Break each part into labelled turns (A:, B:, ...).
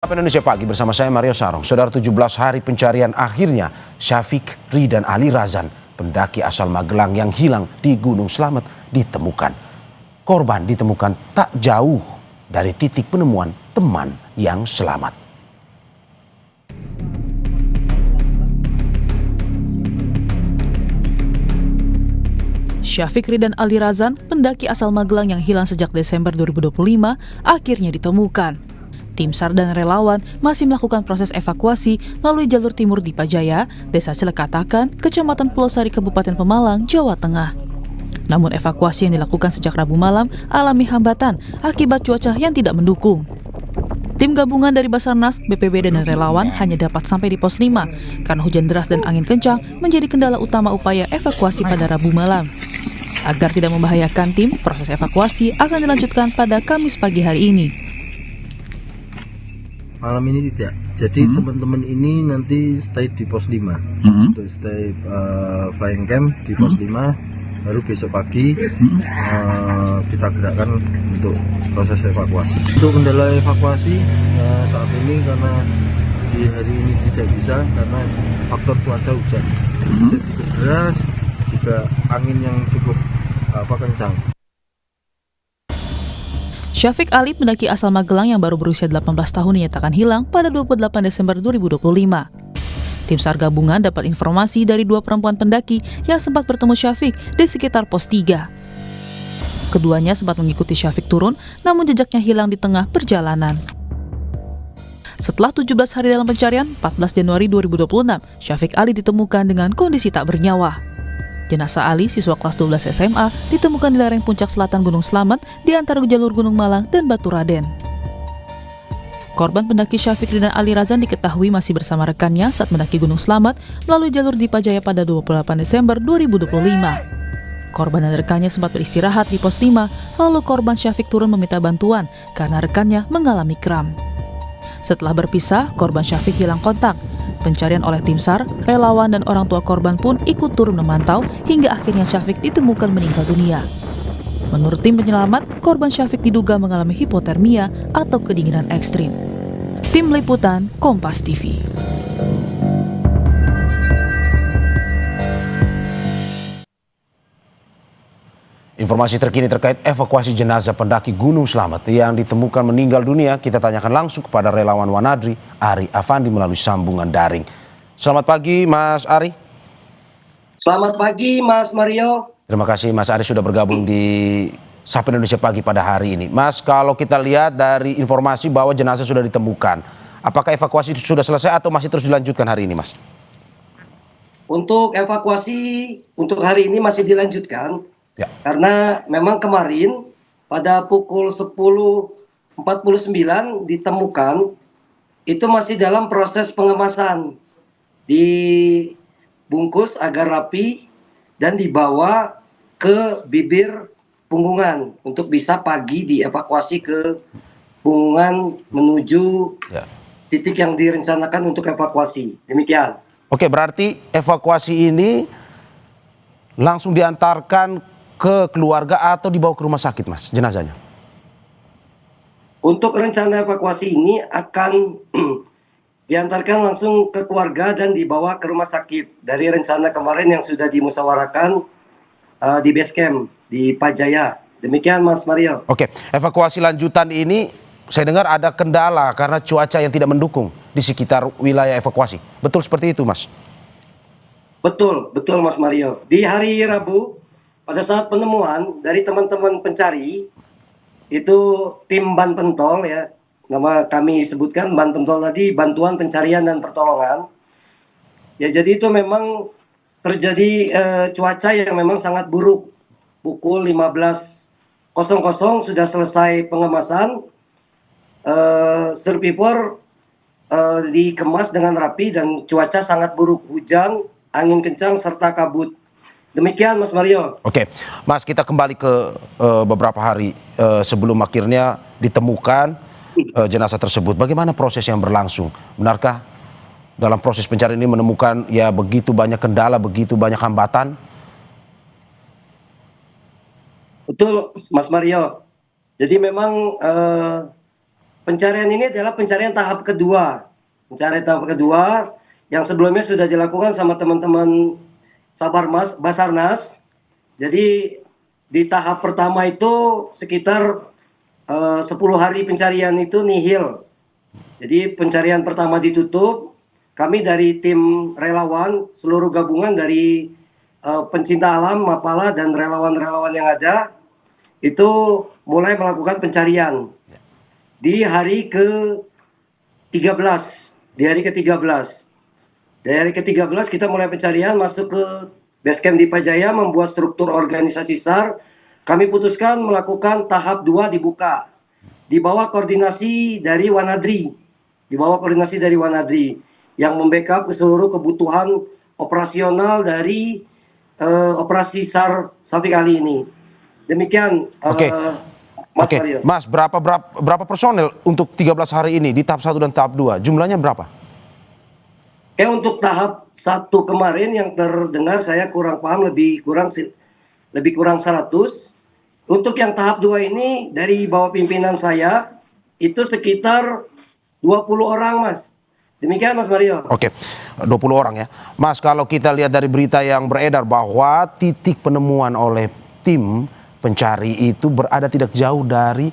A: Indonesia Pagi bersama saya Mario Sarong. Saudara, 17 hari pencarian akhirnya Syafiq Ri dan Ali Razan, pendaki asal Magelang yang hilang di Gunung Slamet, ditemukan. Korban ditemukan tak jauh dari titik penemuan teman yang selamat.
B: Syafiq Ri dan Ali Razan, pendaki asal Magelang yang hilang sejak Desember 2025, akhirnya ditemukan. Tim SAR dan relawan masih melakukan proses evakuasi melalui jalur timur di Pajaya, Desa Cilekatakan, Kecamatan Pulau Sari, Kabupaten Pemalang, Jawa Tengah. Namun evakuasi yang dilakukan sejak Rabu malam alami hambatan akibat cuaca yang tidak mendukung. Tim gabungan dari Basarnas, BPBD dan relawan hanya dapat sampai di pos 5 karena hujan deras dan angin kencang menjadi kendala utama upaya evakuasi pada Rabu malam. Agar tidak membahayakan tim, proses evakuasi akan dilanjutkan pada Kamis pagi hari ini.
C: Malam ini tidak. Jadi teman-teman ini nanti stay di pos 5. Untuk stay flying camp di pos 5. Baru besok pagi kita gerakkan untuk proses evakuasi. Untuk kendala evakuasi saat ini karena di hari ini tidak bisa karena faktor cuaca hujan. Hujan cukup deras, juga angin yang cukup kencang.
B: Syafiq Ali, pendaki asal Magelang yang baru berusia 18 tahun, dinyatakan hilang pada 28 Desember 2025. Tim SAR gabungan dapat informasi dari 2 perempuan pendaki yang sempat bertemu Syafiq di sekitar pos 3. Keduanya sempat mengikuti Syafiq turun, namun jejaknya hilang di tengah perjalanan. Setelah 17 hari dalam pencarian, 14 Januari 2026, Syafiq Ali ditemukan dengan kondisi tak bernyawa. Jenazah Ali, siswa kelas 12 SMA, ditemukan di lereng puncak selatan Gunung Slamet di antara jalur Gunung Malang dan Batu Raden. Korban pendaki Syafiq Ri dan Ali Razan diketahui masih bersama rekannya saat mendaki Gunung Slamet melalui jalur di Pajaya pada 28 Desember 2025. Korban dan rekannya sempat beristirahat di pos 5, lalu korban Syafiq turun meminta bantuan karena rekannya mengalami kram. Setelah berpisah, korban Syafiq hilang kontak. Pencarian oleh tim SAR, relawan dan orang tua korban pun ikut turun memantau hingga akhirnya Syafiq ditemukan meninggal dunia. Menurut tim penyelamat, korban Syafiq diduga mengalami hipotermia atau kedinginan ekstrim. Tim Liputan Kompas TV.
A: Informasi terkini terkait evakuasi jenazah pendaki Gunung Slamet yang ditemukan meninggal dunia, kita tanyakan langsung kepada relawan Wanadri, Ari Afandi, melalui sambungan daring. Selamat pagi, Mas Ari.
D: Selamat pagi, Mas Mario.
A: Terima kasih, Mas Ari, sudah bergabung di Sapa Indonesia Pagi pada hari ini. Mas, kalau kita lihat dari informasi bahwa jenazah sudah ditemukan, apakah evakuasi sudah selesai atau masih terus dilanjutkan hari ini, Mas?
D: Untuk evakuasi untuk hari ini masih dilanjutkan. Ya. Karena memang kemarin pada pukul 10.49 ditemukan, itu masih dalam proses pengemasan, dibungkus agar rapi dan dibawa ke bibir Punggungan untuk bisa pagi dievakuasi ke Punggungan menuju titik yang direncanakan untuk evakuasi. Demikian.
A: Oke, berarti evakuasi ini langsung diantarkan ke keluarga atau dibawa ke rumah sakit, Mas, jenazahnya?
D: Untuk rencana evakuasi ini akan diantarkan langsung ke keluarga dan dibawa ke rumah sakit. Dari rencana kemarin yang sudah dimusyawarahkan di base camp di Pajaya. Demikian, Mas Mario.
A: Oke, evakuasi lanjutan ini saya dengar ada kendala karena cuaca yang tidak mendukung di sekitar wilayah evakuasi. Betul seperti itu, Mas?
D: Betul, betul, Mas Mario. Di hari Rabu, pada saat penemuan dari teman-teman pencari, itu tim Ban Pentol, ya, nama kami sebutkan Ban Pentol tadi, Bantuan Pencarian dan Pertolongan. Ya, jadi itu memang terjadi cuaca yang memang sangat buruk. Pukul 15.00 sudah selesai pengemasan, survivor dikemas dengan rapi dan cuaca sangat buruk, hujan, angin kencang serta kabut. Demikian, Mas Mario.
A: Oke, Mas, kita kembali ke beberapa hari sebelum akhirnya ditemukan jenazah tersebut. Bagaimana proses yang berlangsung? Benarkah dalam proses pencarian ini menemukan ya begitu banyak kendala, begitu banyak hambatan?
D: Betul, Mas Mario. Jadi memang pencarian ini adalah pencarian tahap kedua. Pencarian tahap kedua yang sebelumnya sudah dilakukan sama teman-teman Basarnas. Jadi di tahap pertama itu sekitar 10 hari pencarian itu nihil. Jadi pencarian pertama ditutup. Kami dari tim relawan, seluruh gabungan dari pencinta alam, Mapala dan relawan-relawan yang ada itu mulai melakukan pencarian di hari ke-13. Di hari ke-13. Dari hari ke-13 kita mulai pencarian, masuk ke Basecamp di Pajaya, membuat struktur organisasi SAR. Kami putuskan melakukan tahap 2 dibuka di bawah koordinasi dari Wanadri. Di bawah koordinasi dari Wanadri yang membackup seluruh kebutuhan operasional dari operasi SAR Syafik Ali ini. Demikian.
A: Oke.
D: Mas
A: Oke,
D: Mario.
A: Mas, berapa personel untuk 13 hari ini di tahap 1 dan tahap 2? Jumlahnya berapa?
D: Untuk tahap 1 kemarin yang terdengar saya kurang paham, lebih kurang 100. Untuk yang tahap 2 ini dari bawah pimpinan saya itu sekitar 20 orang, Mas. Demikian, Mas Mario.
A: Oke, 20 orang ya. Mas, kalau kita lihat dari berita yang beredar bahwa titik penemuan oleh tim pencari itu berada tidak jauh dari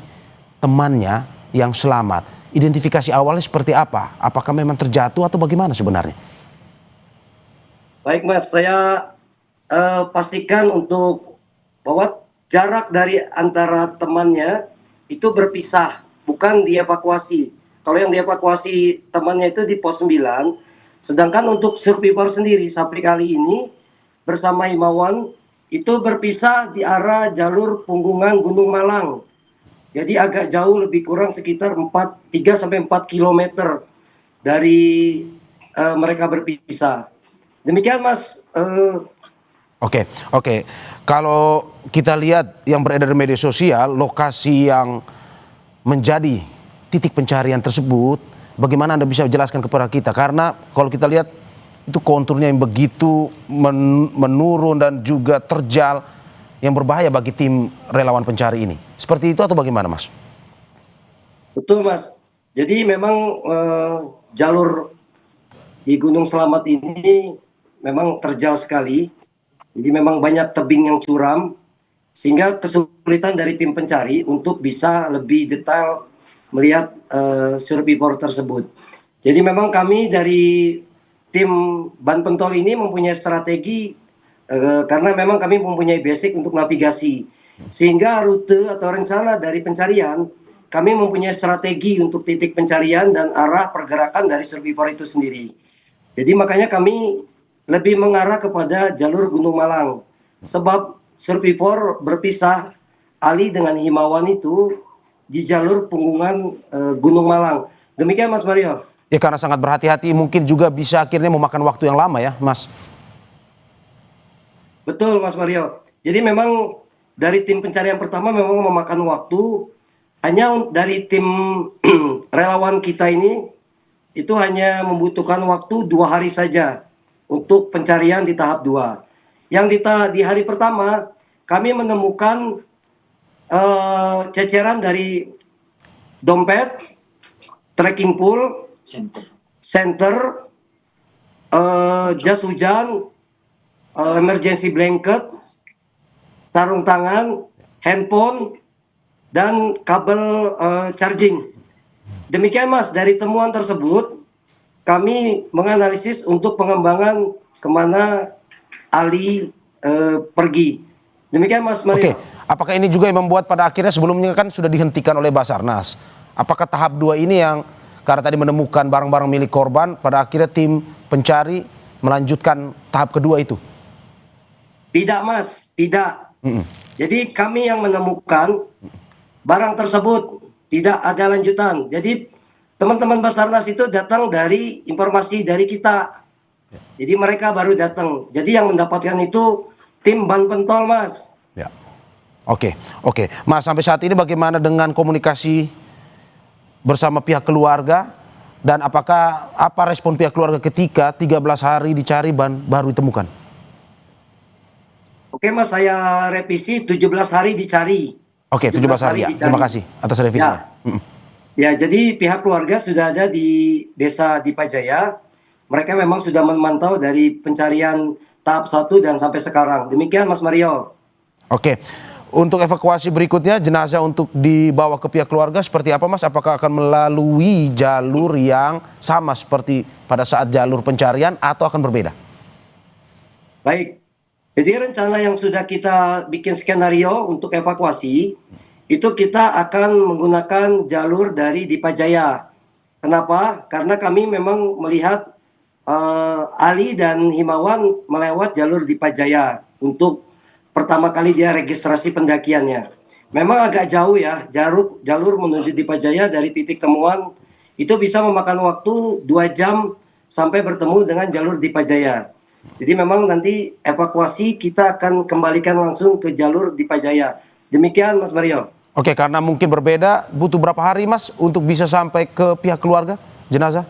A: temannya yang selamat. Identifikasi awalnya seperti apa? Apakah memang terjatuh atau bagaimana sebenarnya?
D: Baik, Mas, saya pastikan untuk bahwa jarak dari antara temannya itu berpisah, bukan dievakuasi. Kalau yang dievakuasi temannya itu di pos 9, sedangkan untuk survivor sendiri Syafik Ali ini bersama Himawan itu berpisah di arah jalur Punggungan Gunung Malang. Jadi agak jauh, lebih kurang sekitar 3-4 kilometer dari mereka berpisah. Demikian, Mas.
A: Oke. Kalau kita lihat yang beredar di media sosial, lokasi yang menjadi titik pencarian tersebut, bagaimana Anda bisa jelaskan kepada kita? Karena kalau kita lihat itu konturnya yang begitu menurun dan juga terjal, yang berbahaya bagi tim relawan pencari ini. Seperti itu atau bagaimana, Mas?
D: Betul, Mas. Jadi memang jalur di Gunung Selamat ini memang terjal sekali. Jadi memang banyak tebing yang curam, sehingga kesulitan dari tim pencari untuk bisa lebih detail melihat survivor tersebut. Jadi memang kami dari tim Ban Pentol ini mempunyai strategi karena memang kami mempunyai basic untuk navigasi, sehingga rute atau rencana dari pencarian kami mempunyai strategi untuk titik pencarian dan arah pergerakan dari survivor itu sendiri. Jadi makanya kami lebih mengarah kepada jalur Gunung Malang, sebab survivor berpisah Ali dengan Himawan itu di jalur Punggungan Gunung Malang. Demikian, Mas Mario.
A: Ya, karena sangat berhati-hati mungkin juga bisa akhirnya memakan waktu yang lama ya, Mas.
D: Betul, Mas Mario. Jadi memang dari tim pencarian pertama memang memakan waktu. Hanya dari tim relawan kita ini itu hanya membutuhkan waktu 2 hari saja untuk pencarian di tahap 2. Yang di hari pertama kami menemukan ceceran dari dompet, trekking pole, senter, jas hujan, emergency blanket, sarung tangan, handphone, dan kabel charging. Demikian, Mas, dari temuan tersebut kami menganalisis untuk pengembangan kemana Ali pergi. Demikian, Mas Mario.
A: Oke, apakah ini juga yang membuat pada akhirnya sebelumnya kan sudah dihentikan oleh Basarnas? Apakah tahap 2 ini yang karena tadi menemukan barang-barang milik korban, pada akhirnya tim pencari melanjutkan tahap kedua itu?
D: Tidak, Mas, tidak. Jadi kami yang menemukan barang tersebut, tidak ada lanjutan. Jadi teman-teman Basarnas itu datang dari informasi dari kita. Jadi mereka baru datang. Jadi yang mendapatkan itu tim Ban Pentol, Mas.
A: Ya. Oke. Mas, sampai saat ini bagaimana dengan komunikasi bersama pihak keluarga, dan apa respon pihak keluarga ketika 13 hari dicari baru ditemukan? Oke,
D: Mas, saya revisi 17 hari dicari.
A: Oke, 17 hari ya. Terima kasih atas revisinya.
D: Ya. Ya, jadi pihak keluarga sudah ada di Desa Dipajaya. Mereka memang sudah memantau dari pencarian tahap 1 dan sampai sekarang. Demikian Mas Mario.
A: Oke, untuk evakuasi berikutnya jenazah untuk dibawa ke pihak keluarga seperti apa Mas? Apakah akan melalui jalur yang sama seperti pada saat jalur pencarian atau akan berbeda?
D: Baik, jadi rencana yang sudah kita bikin skenario untuk evakuasi, itu kita akan menggunakan jalur dari Dipajaya. Kenapa? Karena kami memang melihat Ali dan Himawan melewat jalur Dipajaya untuk pertama kali dia registrasi pendakiannya. Memang agak jauh ya, jalur menuju Dipajaya dari titik temuan itu bisa memakan waktu 2 jam sampai bertemu dengan jalur Dipajaya. Jadi memang nanti evakuasi kita akan kembalikan langsung ke jalur Dipajaya. Demikian Mas Mario.
A: Oke, karena mungkin berbeda, butuh berapa hari Mas untuk bisa sampai ke pihak keluarga jenazah?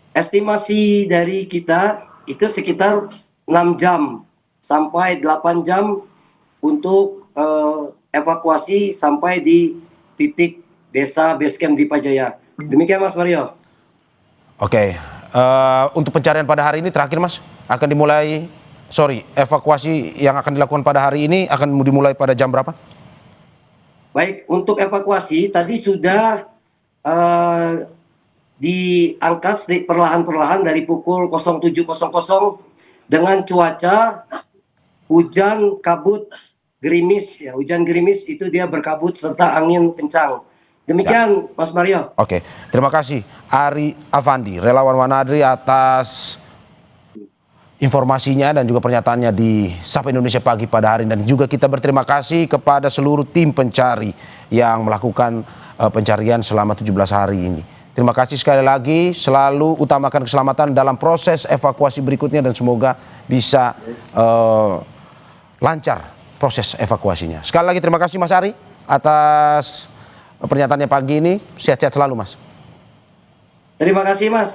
D: Estimasi dari kita itu sekitar 6 jam sampai 8 jam untuk evakuasi sampai di titik desa Basecamp Dipajaya. Demikian Mas Mario.
A: Oke, untuk pencarian pada hari ini terakhir Mas, akan dimulai, evakuasi yang akan dilakukan pada hari ini akan dimulai pada jam berapa?
D: Baik, untuk evakuasi tadi sudah diangkat perlahan-perlahan dari pukul 07.00 dengan cuaca hujan kabut gerimis ya, hujan gerimis itu dia berkabut serta angin kencang. Demikian ya. Mas Mario.
A: Oke, terima kasih Ari Avandi, relawan Wanadri atas informasinya dan juga pernyataannya di Sapa Indonesia Pagi pada hari ini. Dan juga kita berterima kasih kepada seluruh tim pencari yang melakukan pencarian selama 17 hari ini. Terima kasih sekali lagi, selalu utamakan keselamatan dalam proses evakuasi berikutnya dan semoga bisa lancar proses evakuasinya. Sekali lagi terima kasih Mas Ari atas pernyataannya pagi ini. Sehat-sehat selalu Mas.
D: Terima kasih Mas.